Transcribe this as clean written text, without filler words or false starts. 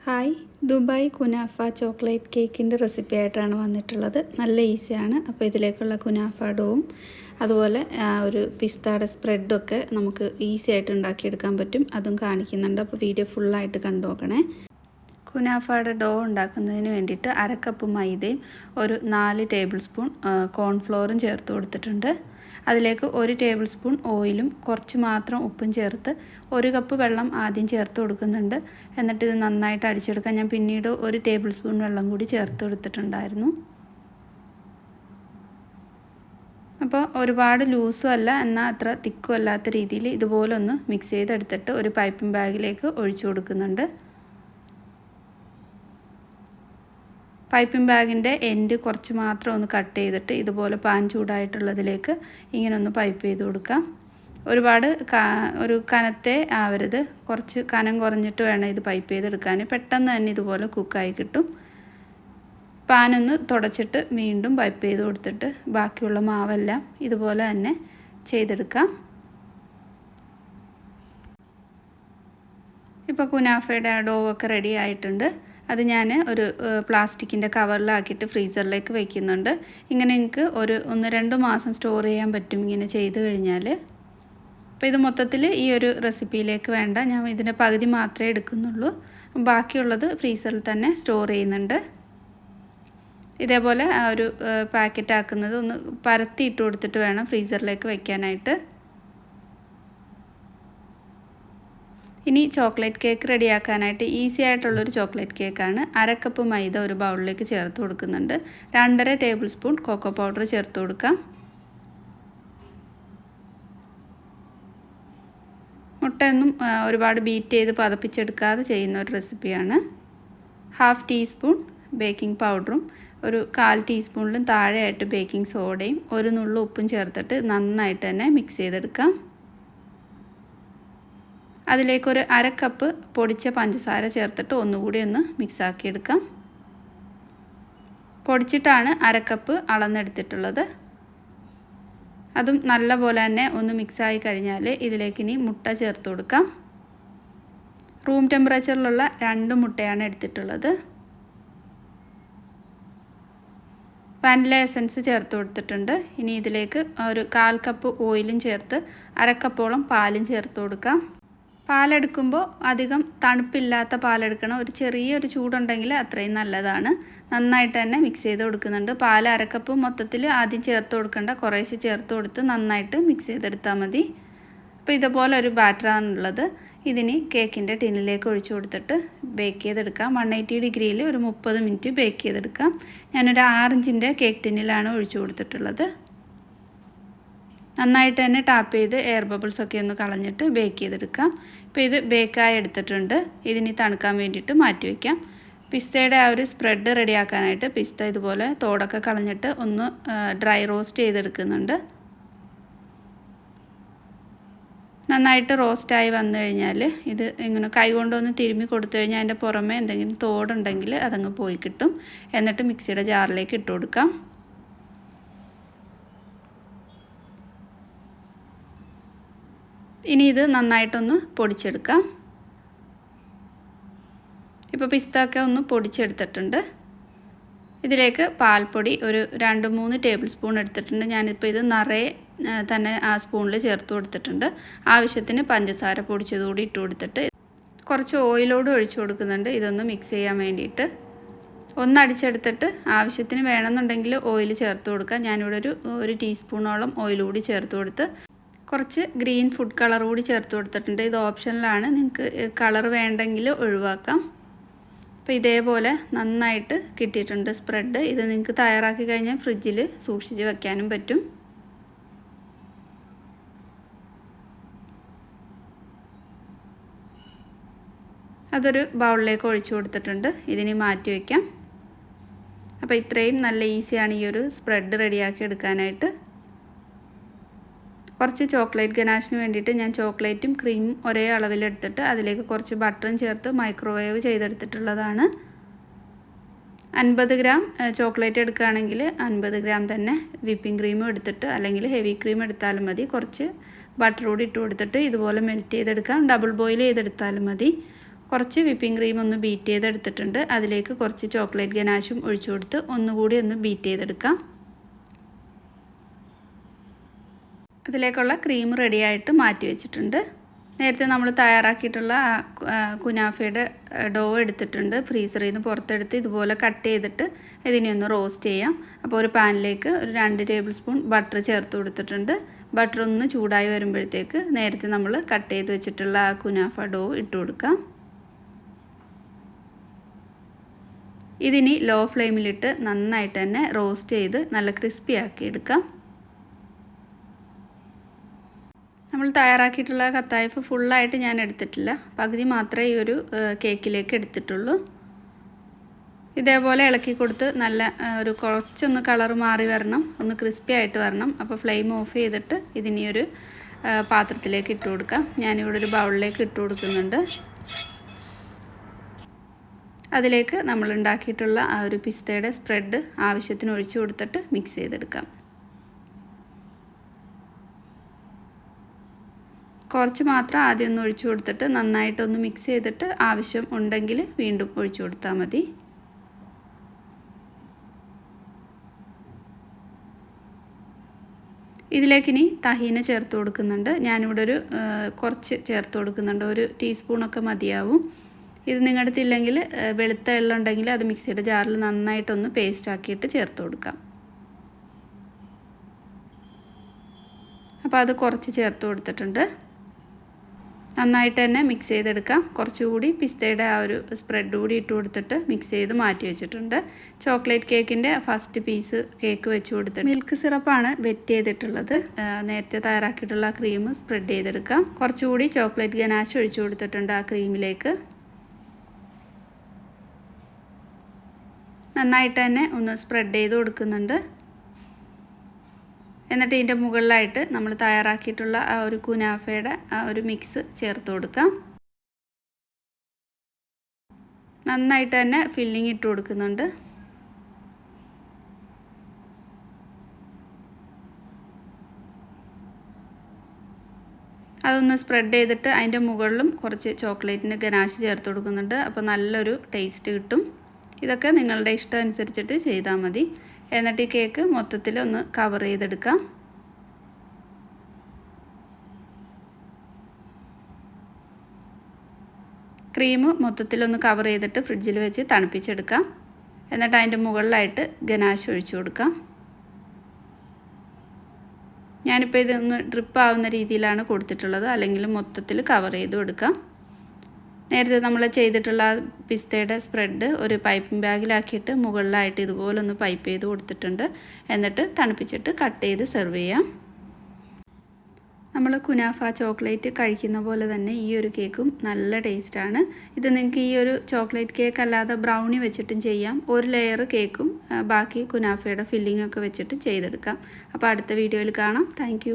Hi, Dubai kunafa chocolate കേക്കിൻ്റെ recipe ആയിട്ടാണ് വന്നിട്ടുള്ളത്. നല്ല ഈസിയാണ്. അപ്പോൾ ഇതിലേക്കുള്ള കുനാഫ ഡോവും അതുപോലെ ഒരു പിസ്താടെ സ്പ്രെഡൊക്കെ നമുക്ക് ഈസി ആയിട്ട് ഉണ്ടാക്കിയെടുക്കാൻ പറ്റും. അതും കാണിക്കുന്നുണ്ട്. അപ്പോൾ വീഡിയോ ഫുള്ളായിട്ട് കണ്ടു നോക്കണേ. കുനാഫയുടെ ഡോ ഉണ്ടാക്കുന്നതിന് വേണ്ടിയിട്ട് 1/2 കപ്പ് മൈദയും ഒരു 4 ടേബിൾ സ്പൂൺ കോൺഫ്ലോറും ചേർത്ത് കൊടുത്തിട്ടുണ്ട്. അതിലേക്ക് 1 ടേബിൾ സ്പൂൺ ഓയിലും കുറച്ച് മാത്രം ഉപ്പും ചേർത്ത് 1 കപ്പ് വെള്ളം ആദ്യം ചേർത്ത് കൊടുക്കുന്നുണ്ട്. എന്നിട്ട് ഇത് നന്നായിട്ട് അടിച്ചെടുക്കാൻ ഞാൻ പിന്നീട് 1 ടേബിൾ സ്പൂൺ വെള്ളം കൂടി ചേർത്ത് കൊടുത്തിട്ടുണ്ടായിരുന്നു. അപ്പോൾ ഒരുപാട് ലൂസും അല്ല എന്നാൽ അത്ര തിക്കും അല്ലാത്ത രീതിയിൽ ഇതുപോലെ ഒന്ന് മിക്സ് ചെയ്തെടുത്തിട്ട് ഒരു പൈപ്പിംഗ് ബാഗിലേക്ക് ഒഴിച്ചു കൊടുക്കുന്നുണ്ട്. പൈപ്പിംഗ് ബാഗിൻ്റെ എൻഡ് കുറച്ച് മാത്രം ഒന്ന് കട്ട് ചെയ്തിട്ട് ഇതുപോലെ പാൻ ചൂടായിട്ടുള്ളതിലേക്ക് ഇങ്ങനെ ഒന്ന് പൈപ്പ് ചെയ്ത് കൊടുക്കാം. ഒരുപാട് ഒരു കനത്തെ ആവരുത്, കുറച്ച് കനം കുറഞ്ഞിട്ട് വേണം ഇത് പൈപ്പ് ചെയ്തെടുക്കാൻ. പെട്ടെന്ന് തന്നെ ഇതുപോലെ കുക്കായി കിട്ടും. പാനൊന്ന് തുടച്ചിട്ട് വീണ്ടും പൈപ്പ് ചെയ്ത് കൊടുത്തിട്ട് ബാക്കിയുള്ള മാവെല്ലാം ഇതുപോലെ തന്നെ ചെയ്തെടുക്കാം. ഇപ്പോൾ കുനാഫയുടെ ഡോ ഒക്കെ റെഡി ആയിട്ടുണ്ട്. അത് ഞാൻ ഒരു പ്ലാസ്റ്റിക്കിൻ്റെ കവറിലാക്കിയിട്ട് ഫ്രീസറിലേക്ക് വയ്ക്കുന്നുണ്ട്. ഇങ്ങനെ എനിക്ക് 1-2 മാസം സ്റ്റോർ ചെയ്യാൻ പറ്റും ഇങ്ങനെ ചെയ്ത് കഴിഞ്ഞാൽ. അപ്പോൾ ഇത് മൊത്തത്തിൽ ഈ ഒരു റെസിപ്പിയിലേക്ക് വേണ്ട, ഞാൻ ഇതിൻ്റെ പകുതി മാത്രമേ എടുക്കുന്നുള്ളൂ. ബാക്കിയുള്ളത് ഫ്രീസറിൽ തന്നെ സ്റ്റോർ ചെയ്യുന്നുണ്ട്. ഇതേപോലെ ആ ഒരു പാക്കറ്റ് ആക്കുന്നത് ഒന്ന് പരത്തി ഇട്ട് കൊടുത്തിട്ട് വേണം ഫ്രീസറിലേക്ക് വയ്ക്കാനായിട്ട്. ഇനി ചോക്ലേറ്റ് കേക്ക് റെഡിയാക്കാനായിട്ട് ഈസി ആയിട്ടുള്ളൊരു ചോക്ലേറ്റ് കേക്കാണ്. 1/2 കപ്പ് മൈദ ഒരു ബൗളിലേക്ക് ചേർത്ത് കൊടുക്കുന്നുണ്ട്. 2.5 ടേബിൾ സ്പൂൺ കൊക്കോ പൗഡർ ചേർത്ത് കൊടുക്കാം. മുട്ടയൊന്നും ഒരുപാട് ബീറ്റ് ചെയ്ത് പതപ്പിച്ചെടുക്കാതെ ചെയ്യുന്ന ഒരു റെസിപ്പിയാണ്. 1/2 ടീസ്പൂൺ ബേക്കിംഗ് പൗഡറും ഒരു 1/4 ടീസ്പൂണിലും താഴെയായിട്ട് ബേക്കിംഗ് സോഡയും ഒരു നുള്ളു ഉപ്പും ചേർത്തിട്ട് നന്നായിട്ട് തന്നെ മിക്സ് ചെയ്തെടുക്കാം. അതിലേക്കൊരു 1/2 കപ്പ് പൊടിച്ച പഞ്ചസാര ചേർത്തിട്ട് ഒന്നുകൂടി ഒന്ന് മിക്സാക്കി എടുക്കാം. പൊടിച്ചിട്ടാണ് 1/2 കപ്പ് അളന്നെടുത്തിട്ടുള്ളത്. അതും നല്ല പോലെ തന്നെ ഒന്ന് മിക്സായി കഴിഞ്ഞാൽ ഇതിലേക്ക് ഇനി മുട്ട ചേർത്ത് കൊടുക്കാം. റൂം ടെമ്പറേച്ചറിലുള്ള 2 മുട്ടയാണ് എടുത്തിട്ടുള്ളത്. വാനില എസൻസ് ചേർത്ത് കൊടുത്തിട്ടുണ്ട്. ഇനി ഇതിലേക്ക് ഒരു 1/4 കപ്പ് ഓയിലും ചേർത്ത് 1/2 കപ്പോളം പാലും ചേർത്ത് കൊടുക്കാം. പാലെടുക്കുമ്പോൾ അധികം തണുപ്പില്ലാത്ത പാലെടുക്കണം. ഒരു ചെറിയൊരു ചൂടുണ്ടെങ്കിൽ അത്രയും നല്ലതാണ്. നന്നായിട്ട് തന്നെ മിക്സ് ചെയ്ത് കൊടുക്കുന്നുണ്ട്. പാൽ 1/2 കപ്പ് മൊത്തത്തിൽ ആദ്യം ചേർത്ത് കൊടുക്കേണ്ട, കുറേശ്ശെ ചേർത്ത് കൊടുത്ത് നന്നായിട്ട് മിക്സ് ചെയ്തെടുത്താൽ മതി. അപ്പോൾ ഇതുപോലെ ഒരു ബാറ്ററാണുള്ളത്. ഇതിന് കേക്കിൻ്റെ ടിന്നിലേക്ക് ഒഴിച്ചു കൊടുത്തിട്ട് ബേക്ക് ചെയ്തെടുക്കാം. 180 ഡിഗ്രിയിൽ ഒരു 30 മിനിറ്റ് ബേക്ക് ചെയ്തെടുക്കാം. ഞാനൊരു 6 ഇഞ്ചിൻ്റെ കേക്ക് ടിന്നിലാണ് ഒഴിച്ചു കൊടുത്തിട്ടുള്ളത്. നന്നായിട്ട് തന്നെ ടാപ്പ് ചെയ്ത് എയർ ബബിൾസൊക്കെ ഒന്ന് കളഞ്ഞിട്ട് ബേക്ക് ചെയ്തെടുക്കാം. ഇപ്പോൾ ഇത് ബേക്കായി എടുത്തിട്ടുണ്ട്. ഇതിനി തണുക്കാൻ വേണ്ടിയിട്ട് മാറ്റി വയ്ക്കാം. പിസ്തയുടെ ആ ഒരു സ്പ്രെഡ് റെഡിയാക്കാനായിട്ട് പിസ്ത ഇതുപോലെ തോടൊക്കെ കളഞ്ഞിട്ട് ഒന്ന് ഡ്രൈ റോസ്റ്റ് ചെയ്തെടുക്കുന്നുണ്ട്. നന്നായിട്ട് റോസ്റ്റായി വന്നു കഴിഞ്ഞാൽ ഇത് ഇങ്ങനെ കൈ കൊണ്ടൊന്ന് തിരുമ്മി കൊടുത്തു കഴിഞ്ഞാൽ അതിൻ്റെ പുറമേ എന്തെങ്കിലും തോടുണ്ടെങ്കിൽ അതങ്ങ് പോയി കിട്ടും. എന്നിട്ട് മിക്സിയുടെ ജാറിലേക്ക് ഇട്ട് കൊടുക്കാം. ഇനി ഇത് നന്നായിട്ടൊന്ന് പൊടിച്ചെടുക്കാം. ഇപ്പോൾ പിസ്തയൊക്കെ ഒന്ന് പൊടിച്ചെടുത്തിട്ടുണ്ട്. ഇതിലേക്ക് പാൽപ്പൊടി ഒരു 2-3 ടേബിൾ സ്പൂൺ എടുത്തിട്ടുണ്ട്. ഞാനിപ്പോൾ ഇത് നിറയെ തന്നെ ആ സ്പൂണിൽ ചേർത്ത് കൊടുത്തിട്ടുണ്ട്. ആവശ്യത്തിന് പഞ്ചസാര പൊടിച്ചതുകൂടി ഇട്ട് കൊടുത്തിട്ട് കുറച്ച് ഓയിലോട് ഒഴിച്ചു കൊടുക്കുന്നുണ്ട്. ഇതൊന്ന് മിക്സ് ചെയ്യാൻ വേണ്ടിയിട്ട് ഒന്നടിച്ചെടുത്തിട്ട് ആവശ്യത്തിന് വേണമെന്നുണ്ടെങ്കിൽ ഓയിൽ ചേർത്ത് കൊടുക്കാം. ഞാനിവിടെ ഒരു ടീസ്പൂണോളം ഓയിൽ കൂടി ചേർത്ത് കൊടുത്ത് കുറച്ച് ഗ്രീൻ ഫുഡ് കളർ കൂടി ചേർത്ത് കൊടുത്തിട്ടുണ്ട്. ഇത് ഓപ്ഷനിലാണ്, നിങ്ങൾക്ക് കളർ വേണ്ടെങ്കിൽ ഒഴിവാക്കാം. അപ്പോൾ ഇതേപോലെ നന്നായിട്ട് കിട്ടിയിട്ടുണ്ട് സ്പ്രെഡ്. ഇത് നിങ്ങൾക്ക് തയ്യാറാക്കി കഴിഞ്ഞാൽ ഫ്രിഡ്ജിൽ സൂക്ഷിച്ച് വെക്കാനും പറ്റും. അതൊരു ബൗളിലേക്ക് ഒഴിച്ചു കൊടുത്തിട്ടുണ്ട്. ഇതിനി മാറ്റി വയ്ക്കാം. അപ്പോൾ ഇത്രയും നല്ല ഈസിയാണ് ഈ ഒരു സ്പ്രെഡ് റെഡിയാക്കി എടുക്കാനായിട്ട്. കുറച്ച് ചോക്ലേറ്റ് ഗനാഷിന് വേണ്ടിയിട്ട് ഞാൻ ചോക്ലേറ്റും ക്രീമും ഒരേ അളവിലെടുത്തിട്ട് അതിലേക്ക് കുറച്ച് ബട്ടറും ചേർത്ത് മൈക്രോവേവ് ചെയ്തെടുത്തിട്ടുള്ളതാണ്. 50 ഗ്രാം ചോക്ലേറ്റ് എടുക്കുകയാണെങ്കിൽ 50 ഗ്രാം തന്നെ വിപ്പിംഗ് ക്രീമും എടുത്തിട്ട്, അല്ലെങ്കിൽ ഹെവി ക്രീം എടുത്താലും മതി. കുറച്ച് ബട്ടർ കൂടി ഇട്ട് കൊടുത്തിട്ട് ഇതുപോലെ മെൽറ്റ് ചെയ്തെടുക്കാം. ഡബിൾ ബോയിൽ ചെയ്തെടുത്താലും മതി. കുറച്ച് വിപ്പിംഗ് ക്രീം ഒന്ന് ബീറ്റ് ചെയ്തെടുത്തിട്ടുണ്ട്. അതിലേക്ക് കുറച്ച് ചോക്ലേറ്റ് ഗനാഷും ഒഴിച്ചു കൊടുത്ത് ഒന്നുകൂടി ഒന്ന് ബീറ്റ് ചെയ്തെടുക്കാം. അതിലേക്കുള്ള ക്രീം റെഡിയായിട്ട് മാറ്റി വെച്ചിട്ടുണ്ട്. നേരത്തെ നമ്മൾ തയ്യാറാക്കിയിട്ടുള്ള കുനാഫയുടെ ഡോ എടുത്തിട്ടുണ്ട്. ഫ്രീസറിൽ നിന്ന് പുറത്തെടുത്ത് ഇതുപോലെ കട്ട് ചെയ്തിട്ട് ഇതിനെ ഒന്ന് റോസ്റ്റ് ചെയ്യാം. അപ്പോൾ ഒരു പാനിലേക്ക് ഒരു 2 ടേബിൾ സ്പൂൺ ബട്ടർ ചേർത്ത് കൊടുത്തിട്ടുണ്ട്. ബട്ടർ ഒന്ന് ചൂടായി വരുമ്പോഴത്തേക്ക് നേരത്തെ നമ്മൾ കട്ട് ചെയ്ത് വെച്ചിട്ടുള്ള ആ കുനാഫ ഡോ ഇട്ട് കൊടുക്കാം. ഇതിനി ലോ ഫ്ലെയിമിലിട്ട് നന്നായിട്ട് തന്നെ റോസ്റ്റ് ചെയ്ത് നല്ല ക്രിസ്പി ആക്കി എടുക്കാം. നമ്മൾ തയ്യാറാക്കിയിട്ടുള്ള കത്തായഫ് ഫുള്ളായിട്ട് ഞാൻ എടുത്തിട്ടില്ല, പകുതി മാത്രമേ ഈ ഒരു കേക്കിലേക്ക് എടുത്തിട്ടുള്ളൂ. ഇതേപോലെ ഇളക്കി കൊടുത്ത് നല്ല ഒരു കുറച്ചൊന്ന് കളർ മാറി വരണം, ഒന്ന് ക്രിസ്പി ആയിട്ട് വരണം. അപ്പോൾ ഫ്ലെയിം ഓഫ് ചെയ്തിട്ട് ഇതിനി ഒരു പാത്രത്തിലേക്ക് ഇട്ട് കൊടുക്കാം. ഞാനിവിടെ ഒരു ബൗളിലേക്ക് ഇട്ട് കൊടുക്കുന്നുണ്ട്. അതിലേക്ക് നമ്മൾ ഉണ്ടാക്കിയിട്ടുള്ള ആ ഒരു പിസ്തയുടെ സ്പ്രെഡ് ആവശ്യത്തിന് ഒഴിച്ചു കൊടുത്തിട്ട് മിക്സ് ചെയ്തെടുക്കാം. കുറച്ച് മാത്രം ആദ്യം ഒന്ന് ഒഴിച്ചു കൊടുത്തിട്ട് നന്നായിട്ടൊന്ന് മിക്സ് ചെയ്തിട്ട് ആവശ്യം ഉണ്ടെങ്കിൽ വീണ്ടും ഒഴിച്ചു കൊടുത്താൽ മതി. ഇതിലേക്കിനി തഹീന ചേർത്ത് കൊടുക്കുന്നുണ്ട്. ഞാനിവിടെ ഒരു കുറച്ച് ചേർത്ത് കൊടുക്കുന്നുണ്ട്, 1 ടീസ്പൂണൊക്കെ മതിയാവും. ഇത് നിങ്ങളുടെ അടുത്തില്ലെങ്കിൽ വെളുത്ത എള്ളം ഉണ്ടെങ്കിൽ അത് മിക്സിയുടെ ജാറിൽ നന്നായിട്ടൊന്ന് പേസ്റ്റ് ആക്കിയിട്ട് ചേർത്ത് കൊടുക്കാം. അപ്പോൾ അത് കുറച്ച് ചേർത്ത് കൊടുത്തിട്ടുണ്ട്. നന്നായിട്ട് തന്നെ മിക്സ് ചെയ്തെടുക്കാം. കുറച്ചുകൂടി പിസ്തയുടെ ആ ഒരു സ്പ്രെഡ് കൂടി ഇട്ട് കൊടുത്തിട്ട് മിക്സ് ചെയ്ത് മാറ്റി വെച്ചിട്ടുണ്ട്. ചോക്ലേറ്റ് കേക്കിൻ്റെ ഫസ്റ്റ് പീസ് കേക്ക് വെച്ച് കൊടുത്തിട്ട് മിൽക്ക് സിറപ്പാണ് വെറ്റ് ചെയ്തിട്ടുള്ളത്. നേരത്തെ തയ്യാറാക്കിയിട്ടുള്ള ക്രീം സ്പ്രെഡ് ചെയ്തെടുക്കാം. കുറച്ചുകൂടി ചോക്ലേറ്റ് ഗനാഷ് ഒഴിച്ചു കൊടുത്തിട്ടുണ്ട് ആ ക്രീമിലേക്ക്. നന്നായിട്ട് തന്നെ ഒന്ന് സ്പ്രെഡ് ചെയ്ത് കൊടുക്കുന്നുണ്ട്. എന്നിട്ട് ഇതിൻ്റെ മുകളിലായിട്ട് നമ്മൾ തയ്യാറാക്കിയിട്ടുള്ള ആ ഒരു കുനാഫയുടെ ആ ഒരു മിക്സ് ചേർത്ത് കൊടുക്കാം. നന്നായിട്ട് തന്നെ ഫില്ലിങ് ഇട്ട് കൊടുക്കുന്നുണ്ട്. അതൊന്ന് സ്പ്രെഡ് ചെയ്തിട്ട് അതിൻ്റെ മുകളിലും കുറച്ച് ചോക്ലേറ്റിൻ്റെ ഗനാഷ് ചേർത്ത് കൊടുക്കുന്നുണ്ട്. അപ്പോൾ നല്ലൊരു ടേസ്റ്റ് കിട്ടും. ഇതൊക്കെ നിങ്ങളുടെ ഇഷ്ടം അനുസരിച്ചിട്ട് ചെയ്താൽ മതി. എന്നിട്ട് ഈ കേക്ക് മൊത്തത്തിൽ ഒന്ന് കവർ ചെയ്തെടുക്കാം. ക്രീം മൊത്തത്തിലൊന്ന് കവർ ചെയ്തിട്ട് ഫ്രിഡ്ജിൽ വെച്ച് തണുപ്പിച്ചെടുക്കാം. എന്നിട്ട് അതിൻ്റെ മുകളിലായിട്ട് ഗനാഷ് ഒഴിച്ചു കൊടുക്കാം. ഞാനിപ്പോൾ ഇതൊന്ന് ഡ്രിപ്പ് ആവുന്ന രീതിയിലാണ് കൊടുത്തിട്ടുള്ളത്, അല്ലെങ്കിൽ മൊത്തത്തിൽ കവർ ചെയ്ത് കൊടുക്കാം. നേരത്തെ നമ്മൾ ചെയ്തിട്ടുള്ള പിസ്തയുടെ സ്പ്രെഡ് ഒരു പൈപ്പിംഗ് ബാഗിലാക്കിയിട്ട് മുകളിലായിട്ട് ഇതുപോലെ ഒന്ന് പൈപ്പ് ചെയ്ത് കൊടുത്തിട്ടുണ്ട്. എന്നിട്ട് തണുപ്പിച്ചിട്ട് കട്ട് ചെയ്ത് സെർവ് ചെയ്യാം. നമ്മൾ കുനാഫ ചോക്ലേറ്റ് കഴിക്കുന്ന പോലെ തന്നെ ഈ ഒരു കേക്കും നല്ല ടേസ്റ്റാണ്. ഇത് നിങ്ങൾക്ക് ഈ ഒരു ചോക്ലേറ്റ് കേക്ക് അല്ലാതെ ബ്രൗണി വെച്ചിട്ടും ചെയ്യാം. ഒരു ലെയർ കേക്കും ബാക്കി കുനാഫയുടെ ഫില്ലിംഗ് ഒക്കെ വെച്ചിട്ട് ചെയ്തെടുക്കാം. അപ്പോൾ അടുത്ത വീഡിയോയിൽ കാണാം. താങ്ക്